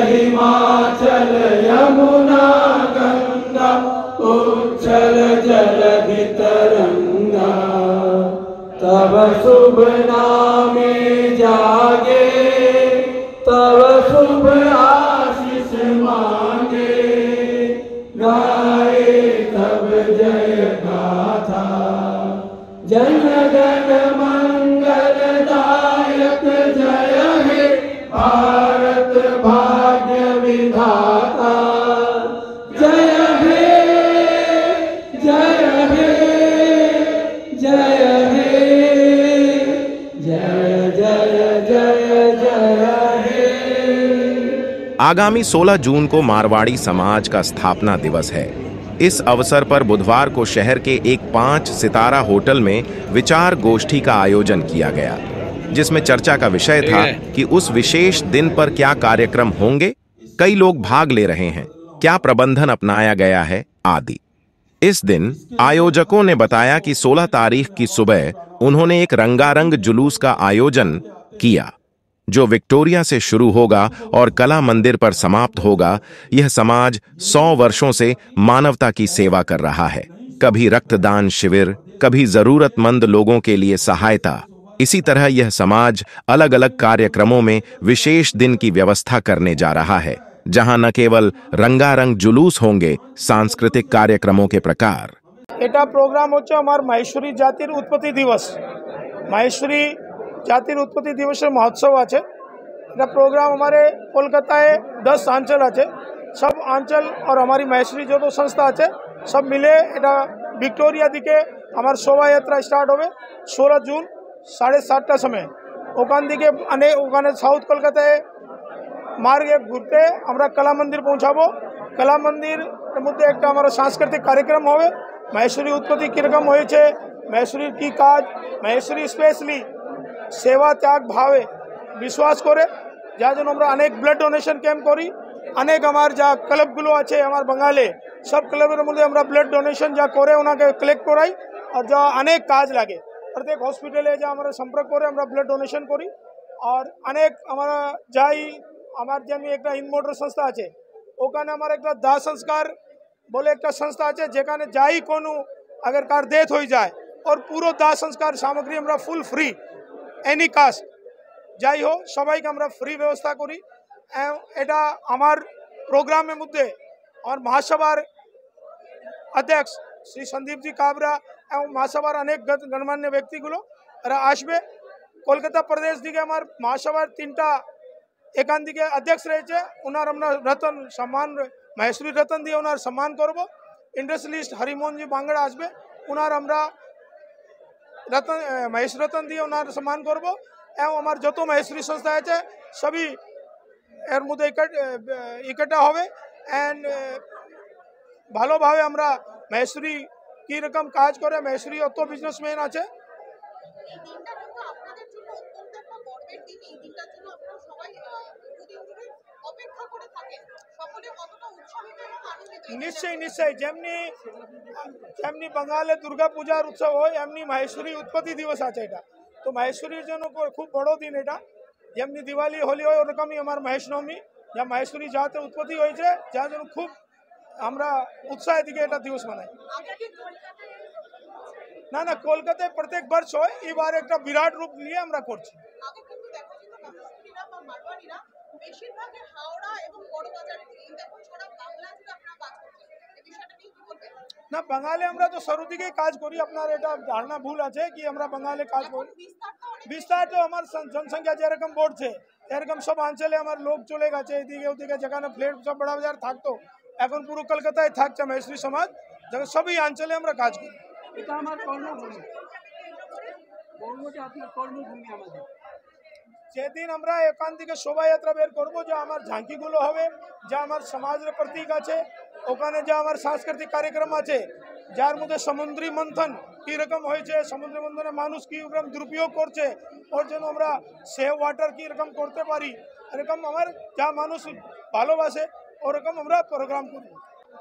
हिमाचल यमुना गंगा उच्छल जलधि तरंगा, तब शुभ नामे जागे, तब शुभ आशीष मांगे, गाए तब जय गाथा। जन गण मंगलदायक जय हे भारत भाग्य विधाता। जय हे जय हे जय हे जय जय जय जय हे। आगामी 16 जून को मारवाड़ी समाज का स्थापना दिवस है। इस अवसर पर बुधवार को शहर के एक 5 सितारा होटल में विचार गोष्ठी का आयोजन किया गया, जिसमें चर्चा का विषय था कि उस विशेष दिन पर क्या कार्यक्रम होंगे, कई लोग भाग ले रहे हैं, क्या प्रबंधन अपनाया गया है आदि। इस दिन आयोजकों ने बताया कि 16 तारीख की सुबह उन्होंने एक रंगारंग जुलूस का आयोजन किया, जो विक्टोरिया से शुरू होगा और कला मंदिर पर समाप्त होगा। यह समाज 100 वर्षों से मानवता की सेवा कर रहा है, कभी रक्तदान शिविर, कभी जरूरतमंद लोगों के लिए सहायता। इसी तरह यह समाज अलग अलग कार्यक्रमों में विशेष दिन की व्यवस्था करने जा रहा है, जहां न केवल रंगारंग जुलूस होंगे, सांस्कृतिक कार्यक्रमों के प्रकार। এটা প্রোগ্রাম হচ্ছে আমার মাহেশ্বরী জাতির উৎপত্তি দিবস। মাহেশ্বরী জাতির উৎপত্তি দিবসের মহোৎসব আছে। এটা प्रोग्राम हमारे कोलकाताয় 10 आंचल আছে, सब आंचल और हमारी माहेश्वरी जो तो संस्था আছে सब मिले এটা ভিক্টোরিয়া দিকে আমার শোভাযাত্রা স্টার্ট হবে 16 জুন 7:30টার সময়। ওখান থেকে ওখানে সাউথ কলকাতায় মার্গে ঘুরতে আমরা কলা মন্দির পৌঁছাবো। কলা মন্দিরের মধ্যে একটা আমার সাংস্কৃতিক কার্যক্রম হবে। মাহেশ্বরী উৎপত্তি কীরকম হয়েছে, মাহেশ্বরীর কী কাজ, মাহেশ্বরী স্পেশালি সেবা ত্যাগ ভাবে বিশ্বাস করে, যার জন্য আমরা অনেক ব্লাড ডোনেশন ক্যাম্প করি। অনেক আমার যা ক্লাবগুলো আছে আমার বাঙালি সব ক্লাবের মধ্যে আমরা ব্লাড ডোনেশন যা করে ওনাকে কালেক্ট করাই, আর যা অনেক কাজ লাগে প্রত্যেক হসপিটালে যা আমরা সম্পর্ক করে আমরা ব্লাড ডোনেশন করি। আর অনেক আমরা যাই, আমার যেমনি একটা ইনমোটর সংস্থা আছে, ওখানে আমার একটা দাহ সংস্কার বলে একটা সংস্থা আছে, যেখানে যাই কোনো अगर কার ডেথ হয়ে যায় और পুরো দাহ সংস্কার সামগ্রী আমরা ফুল ফ্রি এনি কাস্ট যাই হোক সবাইকে আমরা ফ্রি ব্যবস্থা করি। এটা আমার প্রোগ্রামের মধ্যে আমার মহাসভার अध्यक्ष श्री संदीप जी काबरा এবং মহাসভার অনেক গণ্যমান্য ব্যক্তিগুলো এরা আসবে। কলকাতা প্রদেশ থেকে আমার মহাসভার 3টা এখান থেকে অধ্যক্ষ রয়েছে, ওনার আমরা রতন সম্মান মাহেশ্বরী রতন দিয়ে ওনার সম্মান করব। ইন্ডাস্ট্রিয়ালিস্ট হরিমোহনজি বাংলা আসবে, ওনার আমরা রতন মহেশ রতন দিয়ে ওনার সম্মান করব। এবং আমার যত মাহেশ্বরী সংস্থা আছে সবই এর মধ্যে ইকट्ठा হবে। অ্যান্ড ভালোভাবে আমরা মাহেশ্বরী কীরকম কাজ করে, মাহেশ্বরী অত বিজনেসম্যান আছে। নিশ্চয় নিশ্চয় যেমনি যেমনি বাঙালি দুর্গা পূজার উৎসব হয় এমনি মাহেশ্বরী উৎপত্তি দিবস আছে। এটা তো মাহেশ্বরীর জন্য খুব বড় দিন। এটা যেমনি দিওয়ালি হোলি হয় ওরকমই আমার মহেশ নবমী, যা মাহেশ্বরী জাতের উৎপত্তি হয়েছে, যার জন্য খুব আমরা উৎসাহের দিকে এটা দিবস মানাই। না না, কলকাতায় প্রত্যেক বর্ষ হয়, এবার একটা বিরাট রূপ নিয়ে আমরা করছি। না বাঙালি আমরা তো শুরু থেকেই কাজ করি, আপনার এটা ধারণা ভুল আছে কি আমরা বাঙালি কাজ করি। বিস্তার তো আমার জনসংখ্যা যেরকম বাড়ছে এরকম সব অঞ্চলে আমার লোক চলে গেছে এদিকে ওদিকে, যেখানে ফ্ল্যাট সব বড় বাজার থাকতো এখন পুরো কলকাতায় থাকছে মাহেশ্বরী সমাজ, যেখানে সবই অঞ্চলে আমরা কাজ করি। এটা আমার কর্মভূমি, আপনার কর্মভূমি আমাদের। যেদিন আমরা এখান থেকে শোভাযাত্রা বের করবো, যা আমার ঝাঁকিগুলো হবে, যা আমার সমাজের প্রতীক আছে, ওখানে যা আমার সাংস্কৃতিক কার্যক্রম আছে, যার মধ্যে সমুদ্রী মন্থন কীরকম হয়েছে, সমুদ্র মন্থনে মানুষ কীরকম দুরুপয়োগ করছে, ওর জন্য আমরা সেভ ওয়াটার কীরকম করতে পারি, এরকম আমার যা মানুষ ভালোবাসে ওরকম আমরা প্রোগ্রাম করি।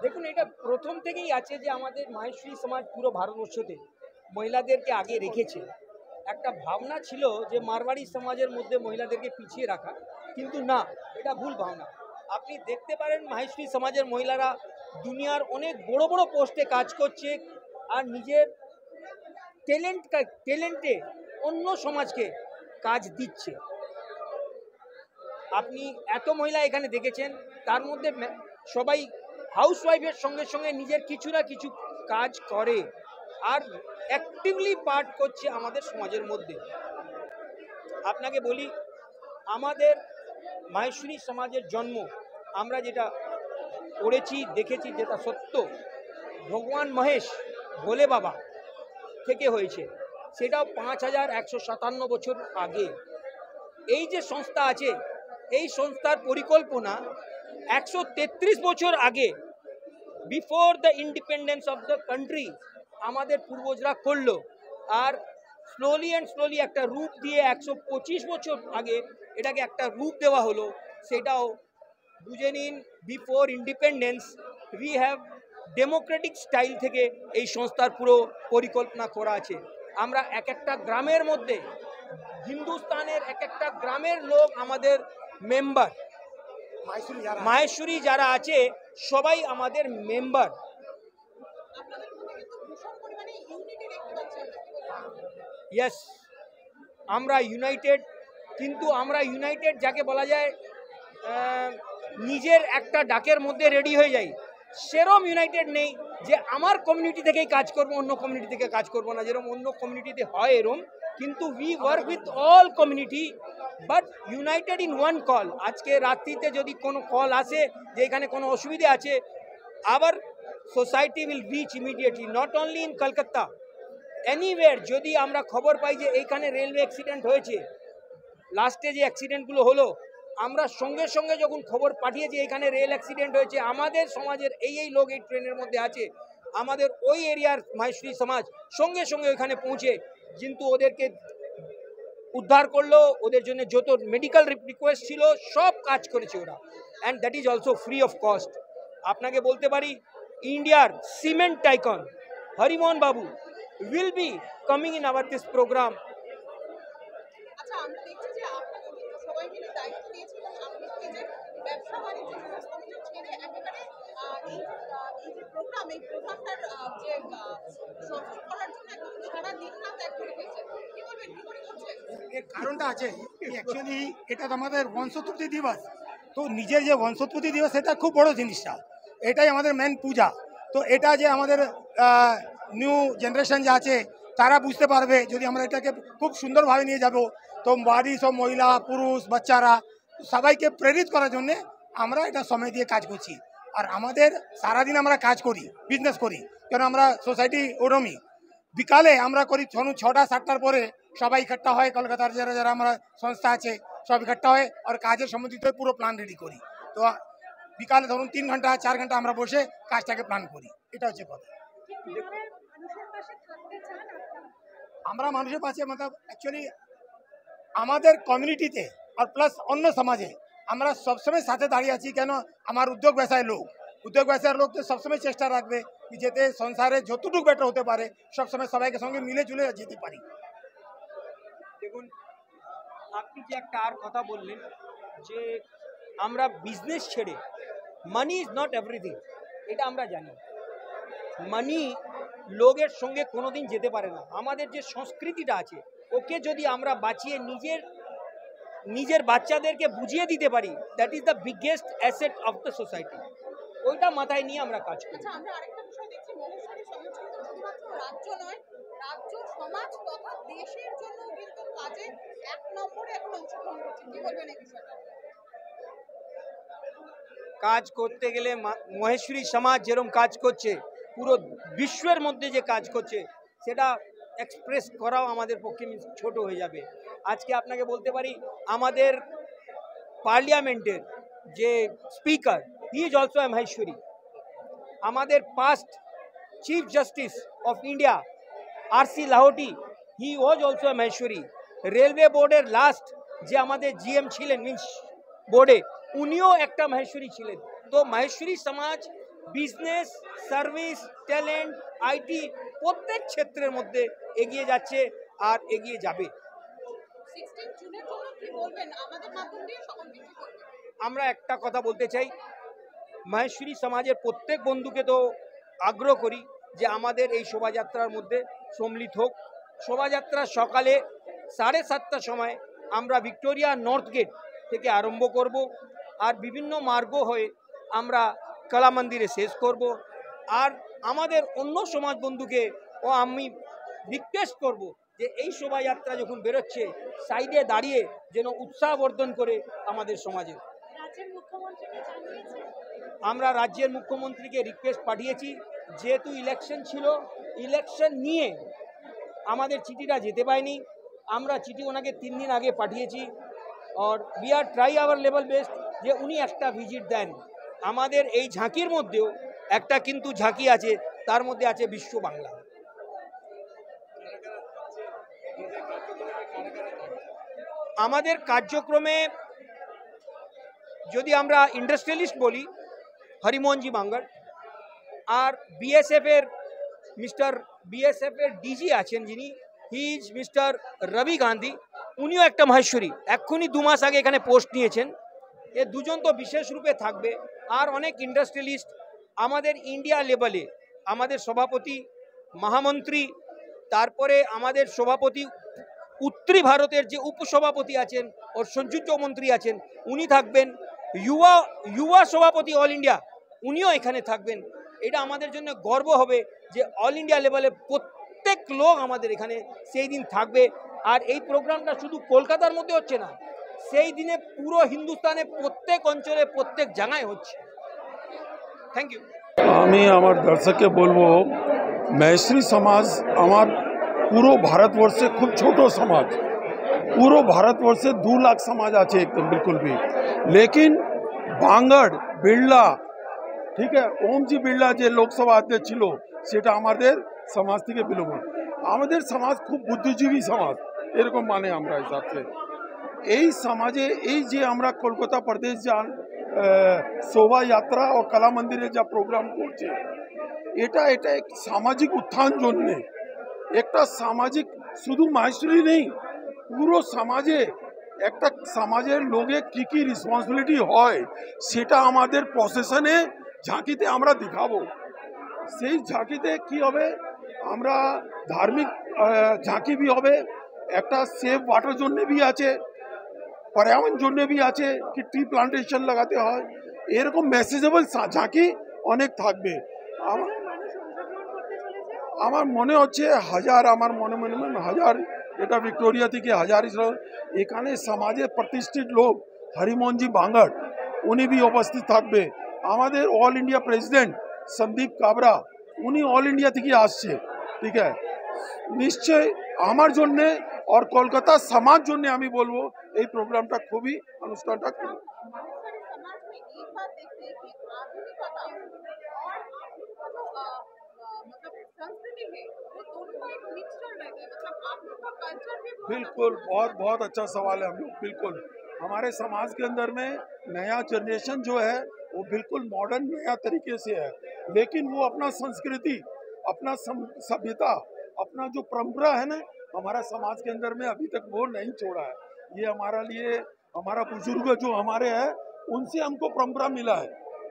দেখুন, এটা প্রথম থেকেই আছে যে আমাদের মাহেশ্বরী সমাজ পুরো ভারতবর্ষতে মহিলাদেরকে আগে রেখেছে। একটা ভাবনা ছিল যে মারওয়াড়ি সমাজের মধ্যে মহিলাদেরকে পিছিয়ে রাখা, কিন্তু না, এটা ভুল ভাবনা। আপনি দেখতে পারেন মাহেশ্বরী সমাজের মহিলারা দুনিয়ার অনেক বড় বড় পোস্টে কাজ করছে আর নিজের ট্যালেন্টে অন্য সমাজকে কাজ দিচ্ছে। আপনি এত মহিলা এখানে দেখেছেন, তার মধ্যে সবাই হাউসওয়াইফের সঙ্গে সঙ্গে নিজের কিছু না কিছু কাজ করে আর অ্যাক্টিভলি পার্ট করছে আমাদের সমাজের মধ্যে। আপনাকে বলি, আমাদের মাহেশ্বরী সমাজের জন্ম আমরা যেটা পড়েছি দেখেছি, যেটা সত্য, ভগবান মহেশ ভোলে বাবা থেকে হয়েছে, সেটাও 5157 বছর আগে। এই যে সংস্থা আছে, এই সংস্থার পরিকল্পনা 133 বছর আগে, before the independence of the country, আমাদের পূর্বজরা করলো। আর স্লোলি একটা রূপ দিয়ে 125 বছর আগে এটাকে একটা রূপ দেওয়া হলো। সেটাও বুঝে নিন, before independence we have Democratic style থেকে এই সংস্থার পুরো পরিকল্পনা করা আছে। আমরা এক একটা গ্রামের মধ্যে, হিন্দুস্তানের এক একটা গ্রামের লোক আমাদের মেম্বার, মাহেশ্বরী যারা আছে সবাই আমাদের মেম্বার। ইয়েস, আমরা ইউনাইটেড, কিন্তু আমরা ইউনাইটেড যাকে বলা যায় নিজের একটা ডাকের মধ্যে রেডি হয়ে যাই, সেরম ইউনাইটেড নেই যে আমার কমিউনিটি থেকেই কাজ করবো, অন্য কমিউনিটি থেকে কাজ করবো না, যেরকম অন্য কমিউনিটিতে হয় এরম। কিন্তু we work with all community but United in one call. আজকে রাত্রিতে যদি কোনো কল আসে যে এখানে কোনো অসুবিধে আছে, আবার society will reach immediately, not only in Kolkata, anywhere. যদি আমরা খবর পাই যে এইখানে রেলওয়ে অ্যাক্সিডেন্ট হয়েছে, লাস্টে যে অ্যাক্সিডেন্টগুলো হলো, আমরা সঙ্গে সঙ্গে যখন খবর পাঠিয়েছি এখানে রেল অ্যাক্সিডেন্ট হয়েছে, আমাদের সমাজের এই লোক এই ট্রেনের মধ্যে আছে, আমাদের ওই এরিয়ার মাহেশ্বরী সমাজ সঙ্গে সঙ্গে ওইখানে পৌঁছে কিন্তু ওদেরকে উদ্ধার করলো, ওদের জন্য যত মেডিকেল রিকোয়েস্ট ছিল সব কাজ করেছে ওরা, and that is also free of cost. আপনাকে বলতে পারি, ইন্ডিয়ার cement tycoon Harimohan Babu will be coming in our this program. আচ্ছা, আমরা দেখছি যে আপনারা কিন্তু সবাই মিলে দায়িত্ব দিয়েছিলেন, আপনি নিজের ব্যবসা বাণিজ্য সমস্ত কিছু ছেড়ে একেবারে এই যে প্রোগ্রামটার যে সফল করার জন্য একদম সারা দিন রাত এক করে ফেলছেন। কি বলবেন, কি করে করছেন? এর কারণটা আছে, অ্যাকচুয়ালি এটা তো আমাদের বংশোৎপত্তি দিবস, তো নিজের যে বংশোৎপত্তি দিবস সেটা খুব বড় জিনিসটা, এটাই আমাদের মেন পূজা। তো এটা যে আমাদের নিউ জেনারেশন যা আছে তারা বুঝতে পারবে, যদি আমরা এটাকে খুব সুন্দরভাবে নিয়ে যাব, তো বাড়ি সব মহিলা পুরুষ বাচ্চারা সবাইকে প্রেরিত করার জন্যে আমরা এটা সময় দিয়ে কাজ করছি। আর আমাদের সারাদিন আমরা কাজ করি, বিজনেস করি, কেন আমরা সোসাইটি ওরমই। বিকালে আমরা করি 6টা-7টার পরে সবাই ইকট্ঠা হয়, কলকাতার যারা যারা আমরা সংস্থা আছে সব ইকট্ঠা হয় আর কাজের সম্বন্ধিত পুরো প্ল্যান রেডি করি। তো বিকালে ধরুন 3 ঘন্টা 4 ঘন্টা আমরা বসে কাজটাকে প্ল্যান করি, এটা হচ্ছে কথা। আমরা মানুষের পাশে মতলব অ্যাকচুয়ালি আমাদের কমিউনিটিতে আর প্লাস অন্য সমাজে আমরা সবসময় সাথে দাঁড়িয়ে আছি। কেন, আমার উদ্যোগ ব্যবসায় লোক তো সবসময় চেষ্টা রাখবে যাতে সংসারে যতটুকু বেটার হতে পারে সবসময় সবাইকে সঙ্গে মিলে জুলে যেতে পারি। দেখুন, আপনি যে একটা আর কথা বললেন যে আমরা বিজনেস ছেড়ে, মানি ইজ নট এভরিথিং, এটা আমরা জানি। মানি লোকের সঙ্গে কোনোদিন যেতে পারে না। আমাদের যে সংস্কৃতিটা আছে ওকে যদি আমরা বাঁচিয়ে নিজের বাচ্চাদেরকে বুঝিয়ে দিতে পারি, that is the biggest asset of the society. ওইটা মাথায় নিয়ে আমরা কাজ করি। আচ্ছা, আমরা আরেকটা বিষয় দেখছি, মহেশ্বরী সমাজ কিন্তু শুধুমাত্র রাজ্য নয়, রাজ্য সমাজ তথা দেশের জন্য কিন্তু কাজে 1 নম্বরে এখন অংশগ্রহণ করছে। কি বলবেন এই বিষয়টা? কাজ করতে গেলে মহেশ্বরী সমাজ যেরকম কাজ করছে, পুরো বিশ্বের মধ্যে যে কাজ করছে সেটা এক্সপ্রেস করাও আমাদের পক্ষে ছোট হয়ে যাবে। আজকে আপনাকে বলতে পারি, আমাদের পার্লিয়ামেন্টের যে speaker, he is also a Maheshwari. আমাদের past chief justice of India R C. Lahoti, he was also a Maheshwari. Railway বোর্ডের লাস্ট যে আমাদের জিএম ছিলেন মিন্স বোর্ডে, উনিও একটা মাহেশ্বরী ছিলেন। তো মাহেশ্বরী সমাজ বিজনেস, সার্ভিস, ট্যালেন্ট, আইটি প্রত্যেক ক্ষেত্রের মধ্যে এগিয়ে যাচ্ছে আর এগিয়ে যাবে। 16 জুনের জন্য কি বলবেন, আমাদের মাধ্যম দিয়ে সকলকে কি বলবেন? আমরা একটা কথা বলতে চাই, মাহেশ্বরী সমাজের প্রত্যেক বন্ধুকে তো আগ্রহ করি যে আমাদের এই শোভাযাত্রার মধ্যে সম্মিলিত হোক। শোভাযাত্রা সকালে 7:30টার সময় আমরা ভিক্টোরিয়া নর্থ গেট থেকে আরম্ভ করব, আর বিভিন্ন মার্গ হয়ে আমরা কলা মন্দিরে শেষ করব। আর আমাদের অন্য সমাজ বন্ধুকে আমি রিকোয়েস্ট করব যে এই শোভাযাত্রা যখন বেরোচ্ছে সাইডে দাঁড়িয়ে যেন উৎসাহবর্ধন করে আমাদের সমাজে। আমরা রাজ্যের মুখ্যমন্ত্রীকে রিকোয়েস্ট পাঠিয়েছি, যেহেতু ইলেকশন ছিল, ইলেকশন নিয়ে আমাদের চিঠিটা যেতে পায়নি, আমরা চিঠি ওনাকে 3 দিন আগে পাঠিয়েছি। আর we are try our level best যে উনি একটা ভিজিট দেন। আমাদের এই ঝাঁকির মধ্যেও একটা কিন্তু ঝাঁকি আছে, তার মধ্যে আছে বিশ্ব বাংলা। আমাদের কার্যক্রমে যদি আমরা ইন্ডাস্ট্রিয়ালিস্ট বলি, হরিমোহনজি বাঙ্গার, আর বিএসএফ এর ডিজি আছেন যিনি, হি ইজ মিস্টার রবি গান্ধী, উনিও একটা মাহেশ্বরী, এক্ষুনি 2 মাস আগে এখানে পোস্ট নিয়েছেন। এ দুজন তো বিশেষ রূপে থাকবে। আর অনেক ইন্ডাস্ট্রিয়ালিস্ট আমাদের ইন্ডিয়া লেভেলে, আমাদের সভাপতি, মহামন্ত্রী, তারপরে আমাদের সভাপতি উত্তরী ভারতের যে উপসভাপতি আছেন ওর সংযুক্ত মন্ত্রী আছেন, উনি থাকবেন। युवा সভাপতি অল ইন্ডিয়া, উনিও এখানে থাকবেন। এটা আমাদের জন্য গর্ব হবে যে অল ইন্ডিয়া লেভেলে প্রত্যেক লোক আমাদের এখানে সেই দিন থাকবে। আর এই প্রোগ্রামটা শুধু কলকাতার মধ্যে হচ্ছে না, সেই দিনে পুরো হিন্দুস্তানে প্রত্যেক অঞ্চলে প্রত্যেক জায়গায় হচ্ছে। Thank you. আমি আমার দর্শককে বলবো, মাহেশ্বরী সমাজ আমার পুরো ভারতবর্ষে খুব ছোট সমাজ। পুরো ভারতবর্ষে 2 লাখ সমাজ আছে একদম बिल्कुल भी, लेकिन बांगड़ बिड़ला, ठीक है, ओमजी बिड़ला যে লোকসভা अध्यक्ष ছিল সেটা আমাদের সমাজ থেকে বিলং হয়। আমাদের সমাজ খুব বুদ্ধিজীবী সমাজ, এরকম মানে আমরা হিসাবে এই সমাজে এই যে আমরা কলকাতা প্রদেশ যান শোভাযাত্রা ও কলা মন্দিরে যা প্রোগ্রাম করছে, এটা এক সামাজিক উত্থান জন্যে, একটা সামাজিক, শুধু মাহেশ্বরী নেই, পুরো সমাজে একটা সমাজের লোকে কি রেসপন্সিবিলিটি হয় সেটা আমাদের প্রসেশনে ঝাঁকিতে আমরা দেখাবো। সেই ঝাঁকিতে কি হবে, আমরা ধার্মিক ঝাঁকি भी হবে, একটা সেফ ওয়াটার জন্য भी আছে, पर्यावरण জন্য भी আছে कि ট্রি প্লান্টেশন লাগাতে হয়, এরকম মেসেজেবল ঝাঁকি অনেক থাকবে। আমার মনে হচ্ছে 1000, আমার মনে হাজার, এটা ভিক্টোরিয়া থেকে 1000 এখানে সমাজের প্রতিষ্ঠিত লোক হরিমোহনজি বাঙ্গার উনি भी উপস্থিত থাকবে। আমাদের অল ইন্ডিয়া প্রেসিডেন্ট সন্দীপ কাবরা উনি অল ইন্ডিয়া থেকে আসছে, ঠিক আছে। নিশ্চয় আমার জন্যে और কলকাতা সমাজ জন্য আমি বলবো এই প্রোগ্রামটা খুবই অনুষ্ঠানটা খুব बिल्कुल, बहुत अच्छा सवाल है। हम लोग बिल्कुल हमारे समाज के अंदर में नया जनरेशन जो है वो बिल्कुल मॉडर्न नया तरीके से है, लेकिन वो अपना संस्कृति, अपना सभ्यता, अपना जो परंपरा है ना, हमारा समाज के अंदर में अभी तक वो नहीं छोड़ा है। ये हमारा लिए, हमारा बुजुर्ग जो हमारे हैं उनसे हमको परंपरा मिला है,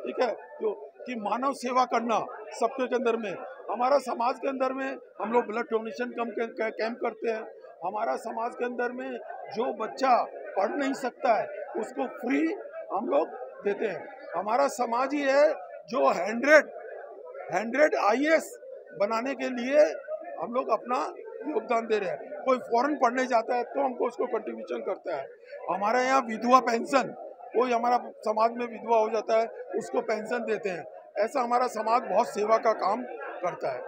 ठीक है, जो कि मानव सेवा करना सबके अंदर में। हमारा समाज के अंदर में हम लोग ब्लड डोनेशन कैंप करते हैं। हमारा समाज के अंदर में जो बच्चा पढ़ नहीं सकता है उसको फ्री हम लोग देते हैं। हमारा समाज ही है जो 100 IAS बनाने के लिए हम लोग अपना योगदान दे रहे हैं। कोई फॉरेन पढ़ने जाता है तो हमको उसको कंट्रीब्यूशन करता है। हमारे यहाँ विधवा पेंशन, कोई हमारा समाज में विधवा हो जाता है उसको पेंशन देते हैं। ऐसा हमारा समाज बहुत सेवा का काम करता है।